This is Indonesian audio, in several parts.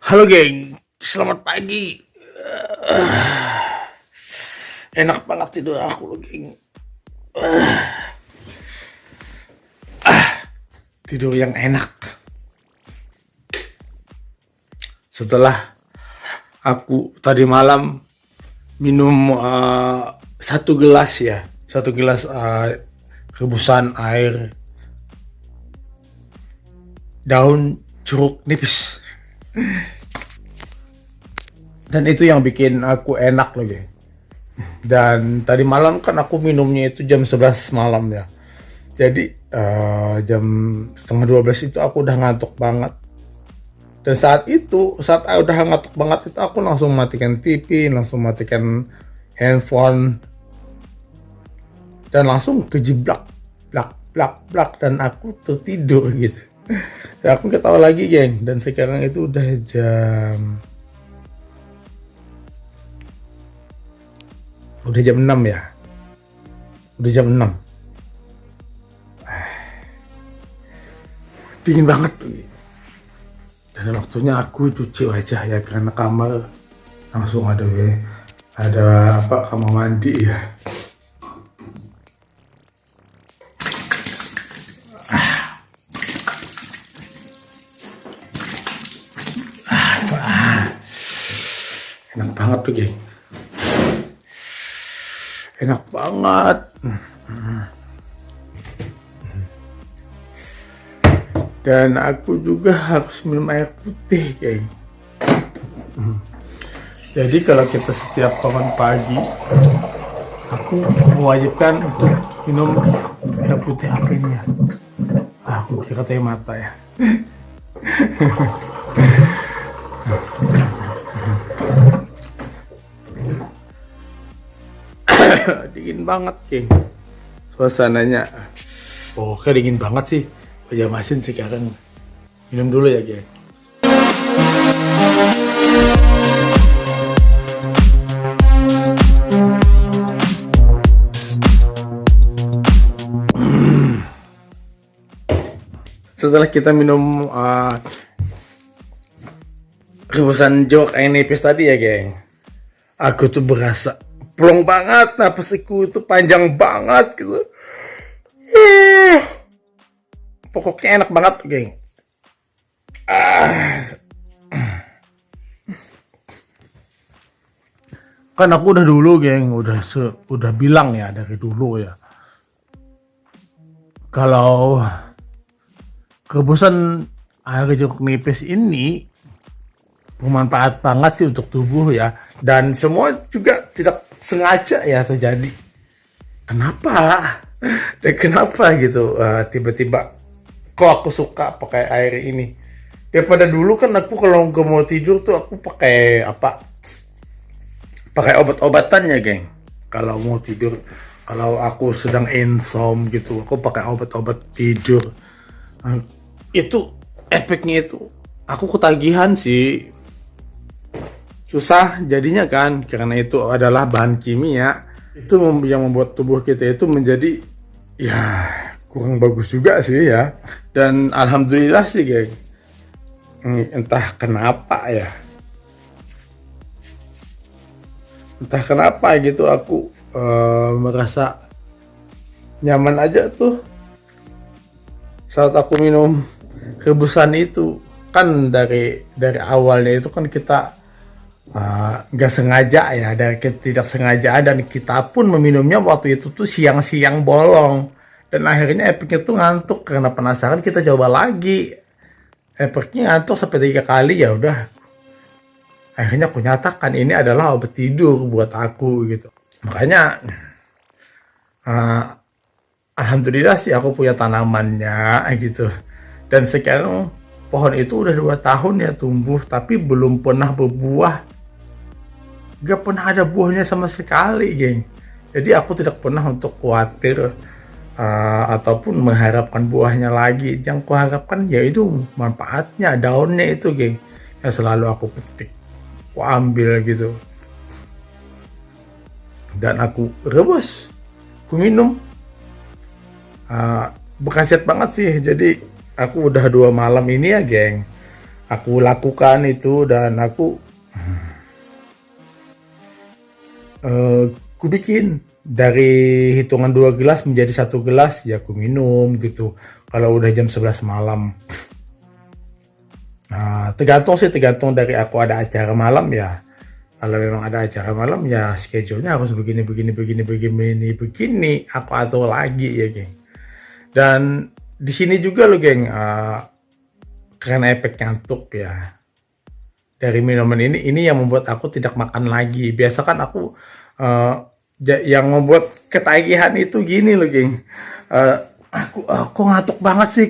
Halo geng, selamat pagi. Enak banget tidur aku loh geng. Tidur yang enak. Setelah aku tadi malam minum satu gelas ya, satu gelas rebusan air daun jeruk nipis. Dan itu yang bikin aku enak loh geng. Dan tadi malam kan aku minumnya itu jam 11 malam ya. Jadi jam setengah 12 itu aku udah ngantuk banget. Dan saat itu, saat udah ngantuk banget itu aku langsung matikan TV, langsung matikan handphone. Dan langsung kejiblak, blak, blak, blak. Dan aku tertidur gitu. Dan aku nggak tahu lagi geng. Dan sekarang itu udah jam 6 ya. Udah jam 6. Dingin banget tuh. Dan waktunya aku cuci wajah ya karena kamar langsung ada kamar mandi ya. Enak banget tuh geng. Enak banget. Dan aku juga harus minum air putih geng. Jadi kalau kita setiap bangun pagi, aku mewajibkan untuk minum air putih apa ini ya? Aku kira teh mata ya. Dingin banget geng suasananya. Oke, dingin banget sih. Pajamasin sekarang. Minum dulu ya geng. Setelah kita minum rebusan jeruk nipis tadi ya geng, aku tuh berasa plong banget, napasku itu panjang banget gitu. Pokoknya enak banget geng. Kan aku udah dulu geng, udah bilang ya dari dulu ya, kalau rebusan air jeruk nipis ini bermanfaat banget sih untuk tubuh ya, dan semua juga tidak sengaja ya terjadi. Kenapa? Dan kenapa gitu tiba-tiba kok aku suka pakai air ini daripada dulu. Kan aku kalau nggak mau tidur tuh aku pakai pakai obat-obatan ya geng. Kalau mau tidur, kalau aku sedang insomnia gitu, aku pakai obat-obat tidur. Itu efeknya itu aku ketagihan sih, susah jadinya kan, karena itu adalah bahan kimia itu yang membuat tubuh kita itu menjadi ya kurang bagus juga sih ya. Dan alhamdulillah sih geng, entah kenapa ya, entah kenapa gitu aku merasa nyaman aja tuh saat aku minum rebusan itu. Kan dari awalnya itu kan kita nggak sengaja ya, dari ketidaksengajaan, dan kita pun meminumnya waktu itu tuh siang-siang bolong, dan akhirnya efeknya tuh ngantuk. Karena penasaran kita coba lagi, efeknya ngantuk sampai 3 kali. Ya udah, akhirnya aku nyatakan ini adalah obat tidur buat aku gitu. Makanya alhamdulillah sih aku punya tanamannya gitu. Dan sekarang pohon itu udah 2 tahun ya tumbuh, tapi belum pernah berbuah. Gak pernah ada buahnya sama sekali geng. Jadi aku tidak pernah untuk khawatir ataupun mengharapkan buahnya lagi. Yang kuharapkan yaitu manfaatnya, daunnya itu geng, yang selalu aku petik, aku ambil gitu, dan aku rebus, aku minum. Berkhasiat banget sih. Jadi aku udah 2 malam ini ya geng, Aku lakukan itu dan aku ku bikin dari hitungan 2 gelas menjadi 1 gelas ya aku minum gitu kalau udah jam 11 malam. Nah, tergantung dari aku ada acara malam ya. Kalau memang ada acara malam ya schedule-nya harus begini aku atur lagi ya geng. Dan di sini juga lo geng, karena efek ngantuk ya dari minuman ini yang membuat aku tidak makan lagi. Biasa kan aku uh, yang membuat ketagihan itu gini loh geng. Uh, aku ngantuk banget sih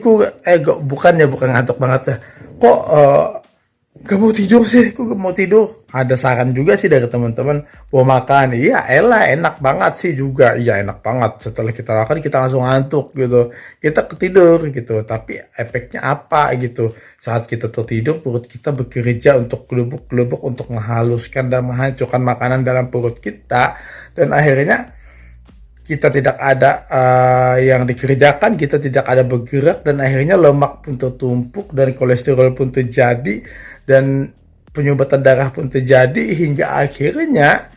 bukan ngantuk banget ya. Kok gak mau tidur sih, kok gak mau tidur. Ada saran juga sih dari teman-teman mau makan. Iya, elah enak banget sih juga. Iya enak banget. Setelah kita makan kita langsung ngantuk gitu. Kita ketidur gitu. Tapi efeknya apa gitu? Saat kita tertidur perut kita bekerja untuk kelubuk-kelubuk untuk menghaluskan dan menghancurkan makanan dalam perut kita. Dan akhirnya kita tidak ada yang dikerjakan, kita tidak ada bergerak dan akhirnya lemak pun tertumpuk dan kolesterol pun terjadi dan penyumbatan darah pun terjadi hingga akhirnya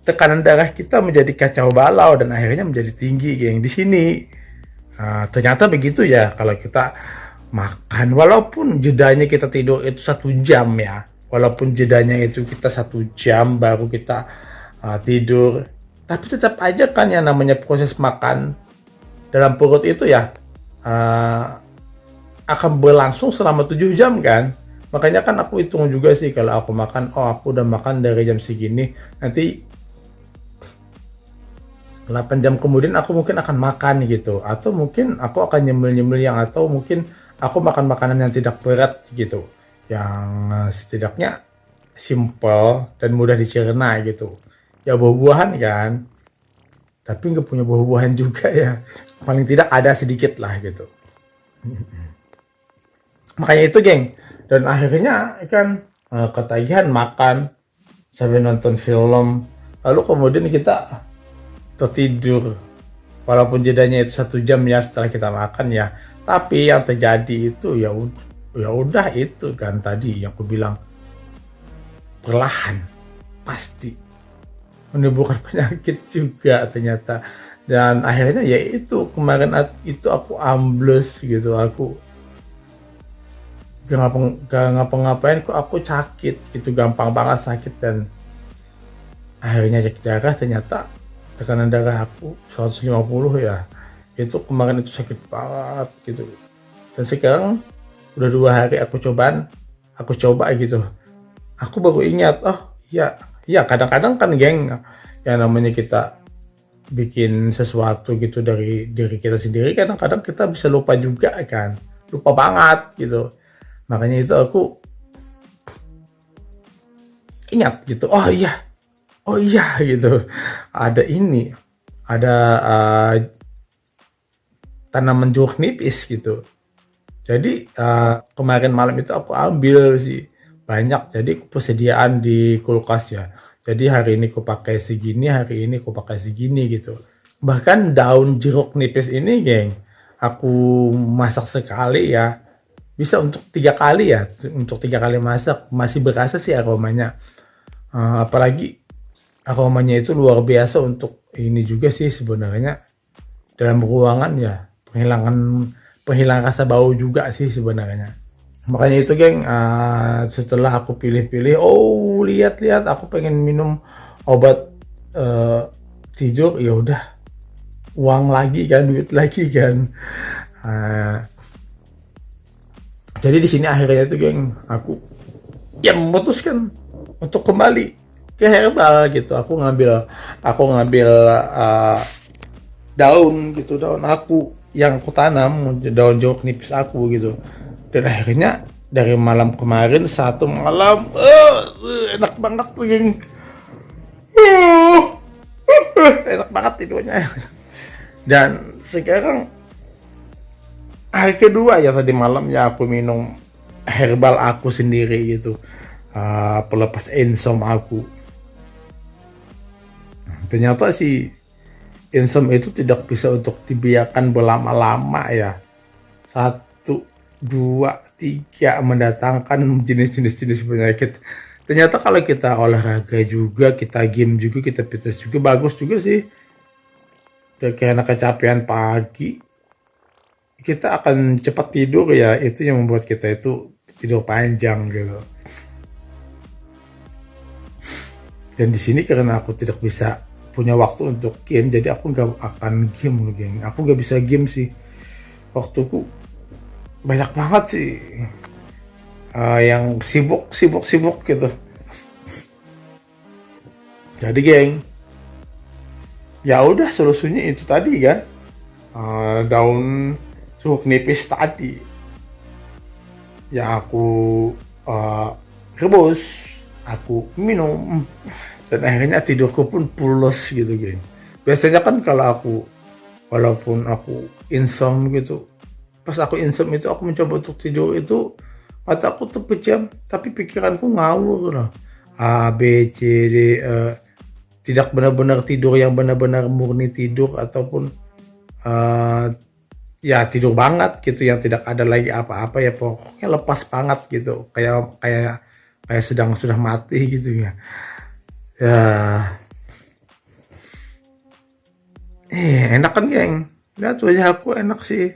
tekanan darah kita menjadi kacau balau dan akhirnya menjadi tinggi geng di sini. Ternyata begitu ya kalau kita makan walaupun jedanya kita tidur itu 1 jam ya, walaupun jedanya itu kita 1 jam baru kita tidur, tapi tetap aja kan yang namanya proses makan dalam perut itu ya akan berlangsung selama 7 jam kan. Makanya kan aku hitung juga sih kalau aku makan, oh aku udah makan dari jam segini, nanti 8 jam kemudian aku mungkin akan makan gitu. Atau mungkin aku akan nyemil-nyemil atau mungkin aku makan makanan yang tidak berat gitu. Yang setidaknya simple dan mudah dicerna gitu. Ya buah-buahan kan, tapi nggak punya buah-buahan juga ya. Paling tidak ada sedikit lah gitu. Makanya itu geng, dan akhirnya kan ketagihan makan sambil nonton film, lalu kemudian kita tertidur walaupun jedanya itu 1 jam ya setelah kita makan ya, tapi yang terjadi itu ya udah itu kan tadi yang aku bilang perlahan pasti menimbulkan penyakit juga ternyata. Dan akhirnya ya itu kemarin itu aku ambles gitu, aku gak ngapa-ngapain kok aku sakit gitu, gampang banget sakit. Dan akhirnya cek darah ternyata tekanan darah aku 150 ya, itu kemarin itu sakit banget gitu. Dan sekarang udah 2 hari aku coba gitu, aku baru ingat, oh ya kadang-kadang kan geng, yang namanya kita bikin sesuatu gitu dari diri kita sendiri, kadang-kadang kita bisa lupa juga kan, lupa banget gitu. Makanya itu aku ingat gitu, oh iya gitu, ada tanaman jeruk nipis gitu. Jadi kemarin malam itu aku ambil sih banyak, jadi persediaan di kulkas ya. Jadi hari ini aku pakai segini, hari ini aku pakai segini gitu. Bahkan daun jeruk nipis ini geng, aku masak sekali ya bisa untuk 3 kali ya, untuk 3 kali masak masih berasa sih aromanya. Apalagi aromanya itu luar biasa untuk ini juga sih sebenarnya, dalam ruangan ya, penghilangan rasa bau juga sih sebenarnya. Makanya itu geng, setelah aku pilih-pilih, oh lihat-lihat aku pengen minum obat tidur, ya udah uang lagi kan, duit lagi kan. Jadi di sini akhirnya itu geng, aku ya memutuskan untuk kembali ke herbal gitu. Aku ngambil daun gitu, daun aku yang aku tanam, daun jeruk nipis aku gitu. Dan akhirnya dari malam kemarin, 1 malam enak banget tuh geng, enak banget tidurnya. Dan sekarang hari kedua ya, tadi malam ya aku minum herbal aku sendiri gitu, pelepas insomnia aku. Ternyata si insomnia itu tidak bisa untuk dibiarkan berlama-lama ya. dua, tiga mendatangkan jenis-jenis penyakit. Ternyata kalau kita olahraga juga, kita game juga, kita fitness juga bagus juga sih. Dan karena kecapean pagi, kita akan cepat tidur ya. Itu yang membuat kita itu tidur panjang gitu. Dan di sini karena aku tidak bisa punya waktu untuk game, jadi aku nggak akan game loh, geng. Aku nggak bisa game sih. Waktuku banyak banget sih. Yang sibuk gitu. Jadi geng, ya udah solusinya itu tadi kan. Daun jeruk nipis tadi yang aku uh, rebus, aku minum, dan akhirnya tidurku pun pules gitu geng. Biasanya kan kalau aku, walaupun aku insomnia gitu, pas aku insomnia itu aku mencoba untuk tidur itu mataku tuh pejam tapi pikiranku ngawur lah. A B C D tidak benar-benar tidur yang benar-benar murni tidur, ataupun eh, ya tidur banget gitu yang tidak ada lagi apa-apa, ya pokoknya lepas banget gitu, kayak kayak kayak sedang sudah mati gitu ya. Ya, enak kan geng, lihat wajah aku enak sih.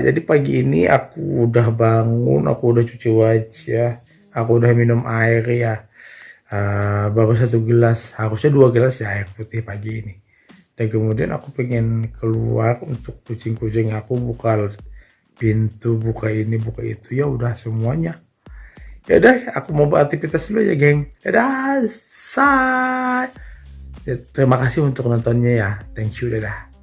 Jadi pagi ini aku udah bangun, aku udah cuci wajah, aku udah minum air ya. Baru 1 gelas, harusnya 2 gelas ya air putih pagi ini. Dan kemudian aku pengen keluar untuk kucing-kucing aku, buka pintu, buka ini, buka itu, ya udah semuanya. Ya udah, aku mau beraktivitas dulu ya, geng. Dadah, say. Ya, terima kasih untuk nontonnya ya. Thank you, dadah.